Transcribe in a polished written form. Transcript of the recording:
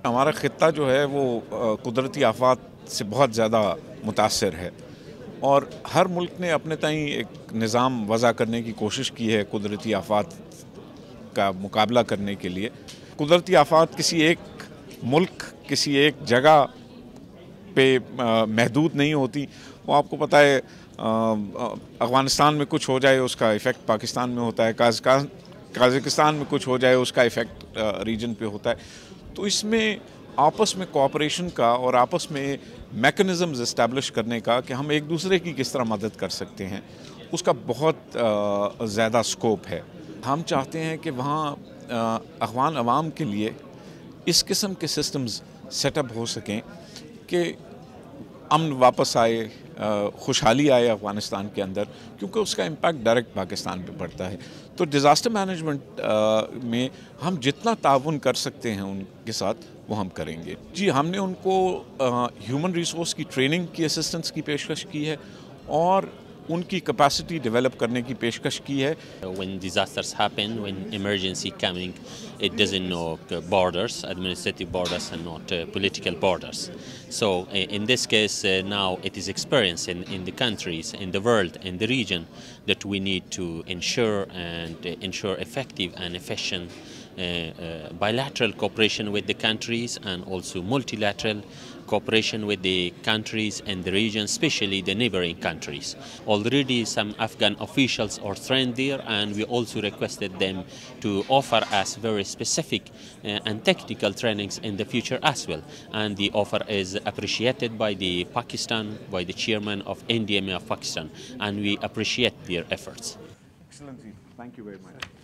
ہمارا خطہ جو ہے وہ قدرتی آفات سے بہت زیادہ متاثر ہے اور ہر ملک نے اپنے تئیں ایک نظام وضع کرنے کی کوشش کی ہے قدرتی آفات کا مقابلہ کرنے کے لیے. قدرتی آفات کسی ایک ملک کسی ایک جگہ پہ محدود نہیں ہوتی. وہ آپ کو پتہ ہے افغانستان میں کچھ ہو جائے اس کا ایفیکٹ پاکستان میں ہوتا ہے, قازقستان میں کچھ ہو جائے اس کا ایفیکٹ ریجن پہ ہوتا ہے. تو اس میں آپس میں کوآپریشن کا اور آپس میں میکنزمز اسٹیبلش کرنے کا کہ ہم ایک دوسرے کی کس طرح مدد کر سکتے ہیں, اس کا بہت زیادہ سکوپ ہے. ہم چاہتے ہیں کہ وہاں افغان عوام کے لیے اس قسم کے سسٹمز سیٹ اپ ہو سکیں کہ امن واپس آئے, خوشحالی آئے افغانستان کے اندر, کیونکہ اس کا امپیکٹ ڈائریکٹ پاکستان پہ پڑتا ہے. تو ڈیزاسٹر مینجمنٹ میں ہم جتنا تعاون کر سکتے ہیں ان کے ساتھ وہ ہم کریں گے. جی, ہم نے ان کو ہیومن ریسورس کی ٹریننگ کی اسسٹنس کی پیشکش کی ہے اور ان کی کیپیسٹی ڈیولپ کرنے کی پیشکش کی ہے. When disasters happen, when emergency coming, it doesn't know borders, administrative borders and not political borders. So in this case, now it is experience in the countries, in the world, in the region that we need to ensure effective and efficient bilateral cooperation with the countries and also multilateral cooperation with the countries and the region, especially the neighboring countries. Already some Afghan officials are trained there, and we also requested them to offer us very specific and technical trainings in the future as well. And the offer is appreciated by the Pakistan, by the chairman of NDMA of Pakistan, and we appreciate their efforts. Excellency, thank you very much.